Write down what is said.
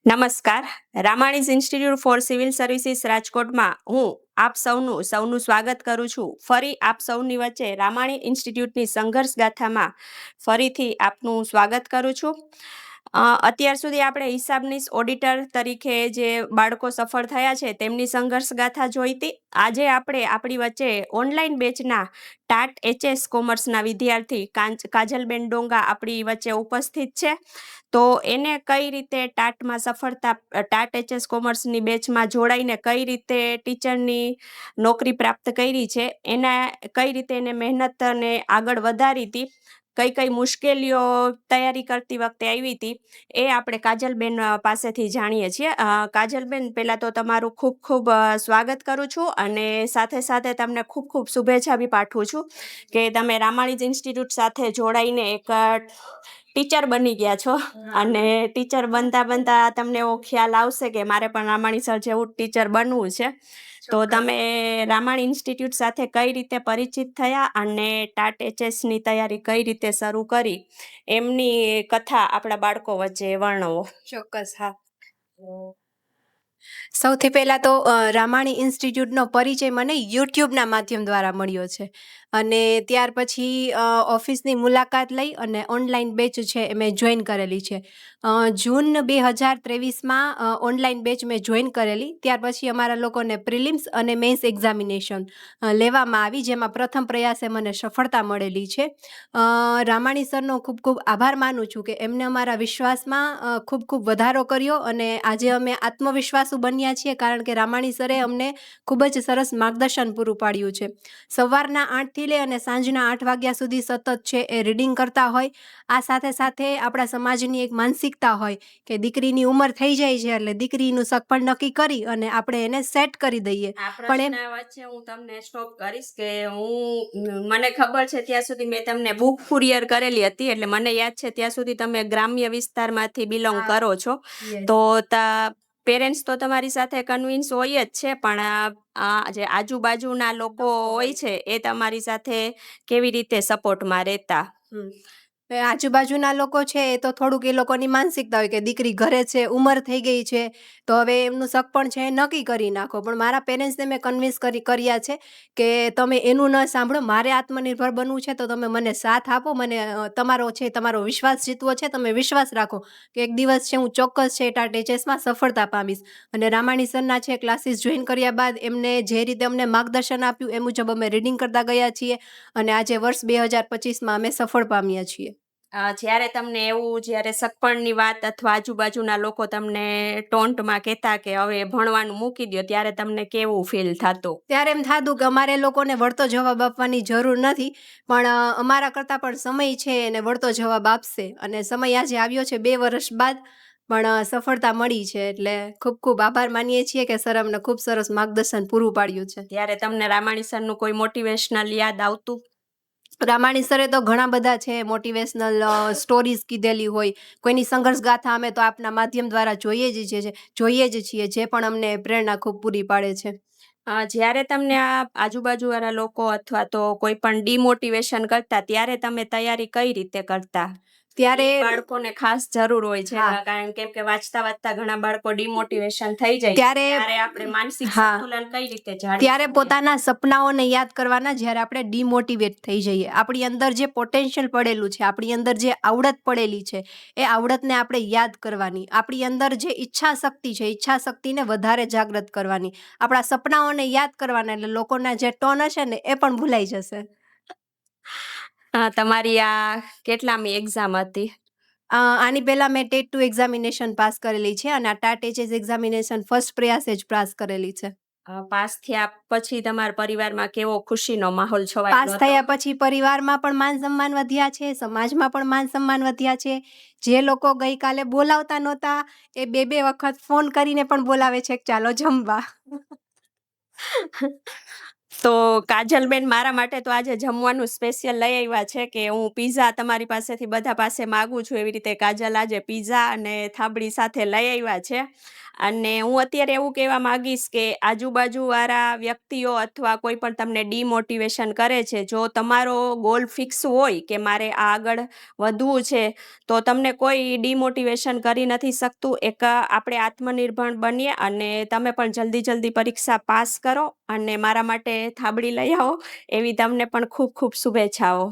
નમસ્કાર. રામાણીઝ institute four civil services રાજકોટમાં હું આપ સૌનું સ્વાગત કરું છું. ફરી આપ સૌની વચ્ચે રામાણી ઇન્સ્ટિટ્યૂટની સંઘર્ષ ગાથામાં ફરીથી આપનું સ્વાગત કરું છું. અત્યાર સુધી આપણે હિસાબનીસ ઓડિટર તરીકે જે બાળકો સફળ થયા છે તેમની સંઘર્ષ ગાથા જોઈ હતી. આજે આપણે આપણી વચ્ચે ઓનલાઈન બેચના ટાટ એચએસ કોમર્સના વિદ્યાર્થી કાજલબેન ડોંગા આપણી વચ્ચે ઉપસ્થિત છે. તો એને કઈ રીતે ટાટ એચએસ કોમર્સની બેચમાં જોડાઈને કઈ રીતે ટીચરની નોકરી પ્રાપ્ત કરી છે, એના કઈ રીતે એને મહેનત અને આગળ વધારી હતી, કઈ મુશ્કેલીઓ તૈયારી કરતી વખતે આવી હતી, એ આપણે કાજલબેન પાસેથી જાણીએ છીએ. કાજલબેન, પહેલાં તો તમારું ખૂબ ખૂબ સ્વાગત કરું છું અને સાથે સાથે તમને ખૂબ ખૂબ શુભેચ્છા બી પાઠવું છું કે તમે રામાણીઝ ઇન્સ્ટિટ્યૂટ સાથે જોડાઈને એક ટીચર બની ગયા છો. અને ટીચર બનતા તમને એવો ખ્યાલ આવશે કે મારે પણ રામાણી સર જેવું ટીચર બનવું છે. તો તમે રામાણી ઇન્સ્ટિટ્યૂટ સાથે કઈ રીતે પરિચિત થયા અને ટાટ એચએસની તૈયારી કઈ રીતે શરૂ કરી, એમની કથા આપણા બાળકો વચ્ચે વર્ણવો. ચોક્કસ, હા. સૌથી પહેલાં તો રામાણી ઇન્સ્ટિટ્યૂટનો પરિચય મને યુટ્યુબના માધ્યમ દ્વારા મળ્યો છે અને ત્યાર પછી ઓફિસની મુલાકાત લઈ અને ઓનલાઈન બેચ છે એ મેં જોઈન કરેલી છે. જૂન 2023માં ઓનલાઈન બેચ મેં જોઈન કરેલી. ત્યાર પછી અમારા લોકોને પ્રિલિમ્સ અને મેન્સ એક્ઝામિનેશન લેવામાં આવી, જેમાં પ્રથમ પ્રયાસે મને સફળતા મળેલી છે. રામાણી સરનો ખૂબ ખૂબ આભાર માનું છું કે એમને અમારા વિશ્વાસમાં ખૂબ ખૂબ વધારો કર્યો અને આજે અમે આત્મવિશ્વાસુ બન્યા છીએ, કારણ કે રામાણી સરે અમને ખૂબ જ સરસ માર્ગદર્શન પૂરું પાડ્યું છે. સવારના 8થી લઈ અને સાંજના 8 વાગ્યા સુધી સતત છે એ રીડિંગ કરતા હોય. આ સાથે સાથે આપણા સમાજની એક માનસિકતા હોય કે દીકરીની ઉંમર થઈ જાય છે એટલે દીકરીનું સગપણ નક્કી કરી અને આપણે એને સેટ કરી દઈએ. પણ વચ્ચે હું તમને સ્ટોપ કરીશ કે મને ખબર છે ત્યાં સુધી મેં તમને બુક કુરિયર કરેલી હતી, એટલે મને યાદ છે ત્યાં સુધી તમે ગ્રામ્ય વિસ્તારમાંથી બિલોંગ કરો છો. તો પેરેન્ટ્સ તો તમારી સાથે કન્વિન્સ હોય જ છે, પણ જે આજુબાજુના લોકો હોય છે એ તમારી સાથે કેવી રીતે સપોર્ટમાં રહેતા? આજુબાજુના લોકો છે એ તો થોડુંક એ લોકોની માનસિકતા હોય કે દીકરી ઘરે છે, ઉંમર થઈ ગઈ છે, તો હવે એમનું સગપણ છે એ નક્કી કરી નાખો. પણ મારા પેરેન્ટ્સને મેં કન્વિન્સ કર્યા છે કે તમે એનું ન સાંભળો, મારે આત્મનિર્ભર બનવું છે તો તમે મને સાથ આપો, મને તમારો વિશ્વાસ જીતવો છે, તમે વિશ્વાસ રાખો કે એક દિવસ છે હું ચોક્કસ છે ટાટ એચએસમાં સફળતા પામીશ. અને રામાણી સરના છે ક્લાસીસ જોઈન કર્યા બાદ એમને જે રીતે અમને માર્ગદર્શન આપ્યું એ મુજબ અમે રીડિંગ કરતા ગયા છીએ અને આજે વર્ષ 2025માં અમે સફળ પામ્યા છીએ. જ્યારે તમને જ્યારે સગપણની વાત અથવા આજુબાજુના લોકો તમને ટોન્ટમાં કહેતા કે હવે ભણવાનું મૂકી દો, ત્યારે તમને કેવું ફીલ થતું? ત્યારે એમ થતું કે અમારે લોકોને વળતો જવાબ આપવાની જરૂર નથી, પણ અમારા કરતાં પણ સમય છે એને વળતો જવાબ આપશે. અને સમય આજે આવ્યો છે 2 વર્ષ બાદ, પણ સફળતા મળી છે. એટલે ખૂબ ખૂબ આભાર માનીએ છીએ કે સર અમને ખૂબ સરસ માર્ગદર્શન પૂરું પાડ્યું છે. ત્યારે તમને રામાણી સરનું કોઈ મોટિવેશનલ યાદ આવતું? રામાણી સરે તો ઘણા બધા છે મોટિવેશનલ સ્ટોરીઝ કીધેલી હોય. કોઈની સંઘર્ષ ગાથા અમે તો આપના માધ્યમ દ્વારા જોઈએ જ છીએ, જે પણ અમને પ્રેરણા ખૂબ પૂરી પાડે છે. જ્યારે તમને આ આજુબાજુવાળા લોકો અથવા તો કોઈ પણ ડિમોટિવેશન કરતા, ત્યારે તમે તૈયારી કઈ રીતે કરતા? ત્યારે બાળકોને ખાસ જરૂર હોય છે, કારણ કે વાંચતા ઘણા બાળકો ડિમોટિવેશન થઈ જાય, ત્યારે આપણે માનસિક સંતુલન કઈ રીતે જાળવી? ત્યારે પોતાના સપનાઓને યાદ કરવાના, જ્યારે આપણે ડિમોટિવેટ થઈ જઈએ. આપણી અંદર જે પોટેન્શિયલ પડેલું છે, આપણી અંદર જે આવડત પડેલી છે, એ આવડતને આપણે યાદ કરવાની. આપણી અંદર જે ઈચ્છા શક્તિ છે, ઈચ્છા શક્તિને વધારે જાગૃત કરવાની. આપણા સપનાઓને યાદ કરવાના, એટલે લોકોના જે ટોન હશે ને એ પણ ભૂલાઈ જશે. તમારી આ કેટલામી એક્ઝામ હતી? આની પહેલા મેં ટેટ 2 એક્ઝામિનેશન પાસ કરેલી છે અને આ ટાટ એચએસ એક્ઝામિનેશન ફર્સ્ટ પ્રયાસે જ પાસ કરેલી છે. પાસ થયા પછી તમારા પરિવારમાં કેવો ખુશીનો માહોલ છવાયો હતો? પાસ થયા પછી પરિવારમાં પણ માન સન્માન વધ્યા છે, સમાજમાં પણ માન સન્માન વધ્યા છે. જે લોકો ગઈકાલે બોલાવતા નહોતા એ 2 વખત ફોન કરીને પણ બોલાવે છે કે ચાલો જમવા. તો કાજલબેન મારા માટે તો આજે જમવાનું સ્પેશિયલ લઈ આવ્યા છે કે હું પિઝા તમારી પાસેથી બધા પાસે માગું છું એવી રીતે કાજલ આજે પિઝા અને થાબડી સાથે લઈ આવ્યા છે. અને હું અત્યારે એવું કહેવા માંગીશ કે આજુબાજુવાળા વ્યક્તિઓ અથવા કોઈ પણ તમને ડિમોટિવેશન કરે છે, જો તમારો ગોલ ફિક્સ હોય કે મારે આ આગળ વધવું છે, તો તમને કોઈ ડિમોટિવેશન કરી નથી શકતું. એક આપણે આત્મનિર્ભર બનીએ અને તમે પણ જલ્દી પરીક્ષા પાસ કરો અને મારા માટે થાબડી લઈ આવો એવી તમને પણ ખૂબ ખૂબ શુભેચ્છાઓ.